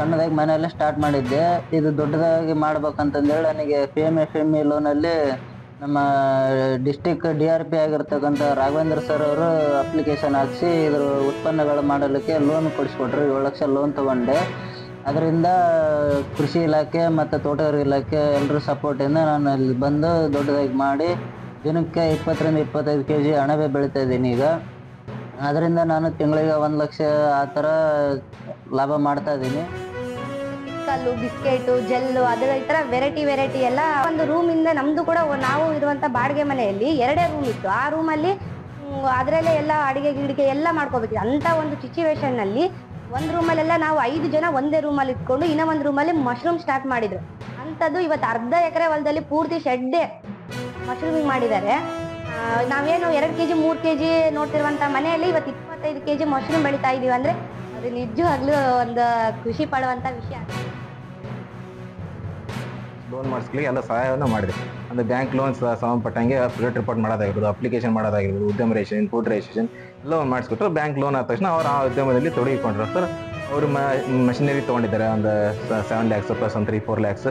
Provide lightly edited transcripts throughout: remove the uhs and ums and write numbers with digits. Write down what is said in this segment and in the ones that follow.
ಸಣ್ಣದಾಗಿ ಮನೆಯಲ್ಲೇ ಸ್ಟಾರ್ಟ್ ಮಾಡಿದ್ದೆ. ಇದು ದೊಡ್ಡದಾಗಿ ಮಾಡ್ಬೇಕಂತಂದೇಳಿ ನನಗೆ PMFME ಲೋನಲ್ಲಿ ನಮ್ಮ ಡಿಸ್ಟಿಕ್ DRP ಆಗಿರ್ತಕ್ಕಂಥ ರಾಘವೇಂದ್ರ ಸರ್ ಅವರು ಅಪ್ಲಿಕೇಶನ್ ಹಾಕ್ಸಿ ಇದ್ರ ಉತ್ಪನ್ನಗಳು ಮಾಡಲಿಕ್ಕೆ ಲೋನ್ ಕೊಡಿಸ್ಕೊಟ್ರು. 7 ಲಕ್ಷ ಲೋನ್ ತಗೊಂಡೆ. ಅದರಿಂದ ಕೃಷಿ ಇಲಾಖೆ ಮತ್ತು ತೋಟಗಾರಿಕೆ ಇಲಾಖೆ ಎಲ್ಲರ ಸಪೋರ್ಟಿಂದ ನಾನು ಇಲ್ಲಿ ಬಂದು ದೊಡ್ಡದಾಗಿ ಮಾಡಿ ದಿನಕ್ಕೆ 20 ರಿಂದ 25 kg ಅಣಬೆ ಬೆಳೀತಾ ಇದ್ದೀನಿ ಈಗ. ಅದರಿಂದ ನಾನು ತಿಂಗಳಿಗೆ 1 ಲಕ್ಷ ಆ ಥರ ಲಾಭ ಮಾಡ್ತಾ ಇದ್ದೀನಿ. ಕಲ್ಲು, ಬಿಸ್ಕೆಟು, ಜೆಲ್ಲು, ಅದರ ಈ ಥರ ವೆರೈಟಿ ಎಲ್ಲ ಒಂದು ರೂಮಿಂದ ನಮ್ಮದು ಕೂಡ ನಾವು ಇರುವಂಥ ಬಾಡಿಗೆ ಮನೆಯಲ್ಲಿ 2 ರೂಮ್ ಇತ್ತು. ಆ ರೂಮಲ್ಲಿ ಅದರಲ್ಲೇ ಎಲ್ಲ ಅಡುಗೆ ಗಿಡಿಗೆ ಎಲ್ಲ ಮಾಡ್ಕೋಬೇಕಿತ್ತು. ಅಂಥ ಒಂದು ಸಿಚುವೇಶನ್ನಲ್ಲಿ ಒಂದು ರೂಮಲ್ಲೆಲ್ಲ ನಾವು 5 ಜನ ಒಂದೇ ರೂಮಲ್ಲಿ ಇಟ್ಕೊಂಡು ಇನ್ನೂ ಒಂದು ರೂಮಲ್ಲಿ ಮಶ್ರೂಮ್ ಸ್ಟಾರ್ಟ್ ಮಾಡಿದ್ರು. ಅಂಥದ್ದು ಇವತ್ತು ಅರ್ಧ ಎಕರೆ ಹೊಲದಲ್ಲಿ ಪೂರ್ತಿ ಶೆಡ್ಡೆ ಮಶ್ರೂಮಿಂಗ್ ಮಾಡಿದ್ದಾರೆ. ನಾವೇನು 2 kg 3 kg ನೋಡ್ತಿರುವಂಥ ಮನೆಯಲ್ಲಿ ಇವತ್ತು 25 kg ಮಶ್ರೂಮ್ ಬೆಳೀತಾ ಇದ್ದೀವಿ ಅಂದರೆ ಅದು ನಿಜವಾಗ್ಲೂ ಒಂದು ಖುಷಿ ಪಡುವಂಥ ವಿಷಯ. ಲೋನ್ ಮಾಡಿಸ್ಲಿಕ್ಕೆ ಎಲ್ಲ ಸಹಾಯವನ್ನು ಮಾಡಿದೆ. ಅಂದರೆ ಬ್ಯಾಂಕ್ ಲೋನ್ಸ್ ಸಂಬಂಧಪಟ್ಟಂಗೆ ಕ್ರೆಡಿಟ್ ರಿಪೋರ್ಟ್ ಮಾಡೋದಾಗಿರ್ಬೋದು, ಅಪ್ಲಿಕೇಶನ್ ಮಾಡೋದಾಗಿರ್ಬೋದು, ಉದ್ಯಮ ರಿಜಿಸ್ಟ್ರೇಷನ್, ಫುಡ್ ರಿಜಿಸ್ಟ್ರೇಷನ್ ಎಲ್ಲ ಮಾಡಿಸ್ಕೊಟ್ರು. ಬ್ಯಾಂಕ್ ಲೋನ್ ಆದ ತಕ್ಷಣ ಅವ್ರು ಆ ಉದ್ಯಮದಲ್ಲಿ ತೊಡಗಿಕೊಂಡ್ರು ಸರ್. ಅವರು ಮಷಿನರಿ ತೊಗೊಂಡಿದ್ದಾರೆ. ಒಂದು 7 lakhs ಪ್ಲಸ್ ಒಂದು 3-4 lakhs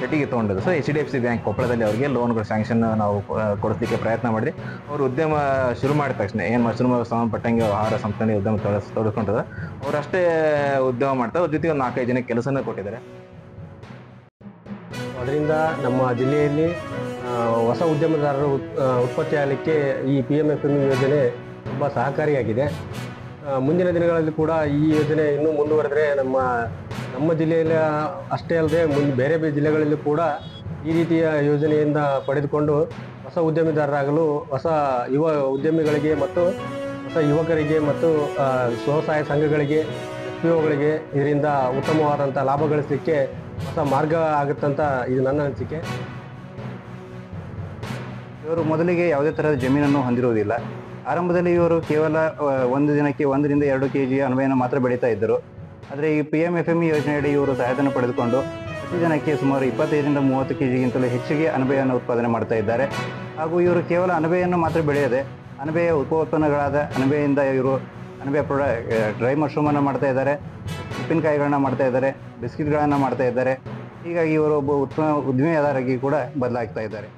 ರೆಟಿಗೆ ತೊಗೊಂಡಿದ್ದು ಸರ್. HDFC ಬ್ಯಾಂಕ್ ಕೊಪ್ಪಳದಲ್ಲಿ ಅವರಿಗೆ ಲೋನ್ಗಳು ಸ್ಯಾಂಕ್ಷನ್ ನಾವು ಕೊಡಿಸ್ಲಿಕ್ಕೆ ಪ್ರಯತ್ನ ಮಾಡಿದ್ವಿ. ಅವರು ಉದ್ಯಮ ಶುರು ಮಾಡಿದ ತಕ್ಷಣ ಏನು ಮಶ್ರೂಮ್ ಸಂಬಂಧಪಟ್ಟಂಗೆ ಆಹಾರ ಸಂಸ್ಥೆ ಉದ್ಯಮ ತೊಡಗಿಕೊಂಡಿದ್ದಾರೆ. ಅವರು ಅಷ್ಟೇ ಉದ್ಯಮ ಮಾಡ್ತಾರೆ. ಅವ್ರ ಜೊತೆಗೆ ಒಂದು 4-5 ಜನಕ್ಕೆ ಕೆಲಸನ ಕೊಟ್ಟಿದ್ದಾರೆ. ಅದರಿಂದ ನಮ್ಮ ಜಿಲ್ಲೆಯಲ್ಲಿ ಹೊಸ ಉದ್ಯಮದಾರರು ಉತ್ಪತ್ತಿಯಾಗಲಿಕ್ಕೆ ಈ PMFME ಯೋಜನೆ ತುಂಬ ಸಹಕಾರಿಯಾಗಿದೆ. ಮುಂದಿನ ದಿನಗಳಲ್ಲಿ ಕೂಡ ಈ ಯೋಜನೆ ಇನ್ನೂ ಮುಂದುವರೆದರೆ ನಮ್ಮ ಜಿಲ್ಲೆಯಲ್ಲಿ ಅಷ್ಟೇ ಅಲ್ಲದೆ ಬೇರೆ ಜಿಲ್ಲೆಗಳಲ್ಲಿ ಕೂಡ ಈ ರೀತಿಯ ಯೋಜನೆಯಿಂದ ಪಡೆದುಕೊಂಡು ಹೊಸ ಉದ್ಯಮಿದಾರರಾಗಲು ಹೊಸ ಯುವ ಉದ್ಯಮಿಗಳಿಗೆ ಮತ್ತು ಹೊಸ ಯುವಕರಿಗೆ ಮತ್ತು ಸ್ವಸಹಾಯ ಸಂಘಗಳಿಗೆ FPOಗಳಿಗೆ ಇದರಿಂದ ಉತ್ತಮವಾದಂಥ ಲಾಭ ಗಳಿಸಲಿಕ್ಕೆ ಹೊಸ ಮಾರ್ಗ ಆಗುತ್ತಂತ ಇದು ನನ್ನ ಅನಿಸಿಕೆ. ಇವರು ಮೊದಲಿಗೆ ಯಾವುದೇ ಥರದ ಜಮೀನನ್ನು ಹೊಂದಿರುವುದಿಲ್ಲ. ಆರಂಭದಲ್ಲಿ ಇವರು ಕೇವಲ ಒಂದು ದಿನಕ್ಕೆ 1 ರಿಂದ 2 kg ಅಣಬೆಯನ್ನು ಮಾತ್ರ ಬೆಳೀತಾ ಇದ್ದರು. ಆದರೆ ಈ PMFME ಯೋಜನೆಯಡಿ ಇವರು ಸಹಾಯಧನ ಪಡೆದುಕೊಂಡು ಪ್ರತಿ ದಿನಕ್ಕೆ ಸುಮಾರು 25 ರಿಂದ 30 kgಗಿಂತಲೂ ಹೆಚ್ಚಿಗೆ ಅಣಬೆಯನ್ನು ಉತ್ಪಾದನೆ ಮಾಡ್ತಾ ಇದ್ದಾರೆ. ಹಾಗೂ ಇವರು ಕೇವಲ ಅಣಬೆಯನ್ನು ಮಾತ್ರ ಬೆಳೆಯದೆ ಅಣಬೆಯ ಉತ್ಪನ್ನಗಳಾದ ಅಣಬೆಯಿಂದ ಇವರು ಅಣಬೆ ಡ್ರೈ ಮಶ್ರೂಮನ್ನು ಮಾಡ್ತಾ ಇದ್ದಾರೆ, ಉಪ್ಪಿನಕಾಯಿಗಳನ್ನ ಮಾಡ್ತಾ ಇದ್ದಾರೆ, ಬಿಸ್ಕಿಟ್ಗಳನ್ನು ಮಾಡ್ತಾ ಇದ್ದಾರೆ. ಹೀಗಾಗಿ ಇವರು ಒಬ್ಬ ಉದ್ಯಮಿದಾರರಾಗಿ ಕೂಡ ಬದಲಾಗ್ತಾ ಇದ್ದಾರೆ.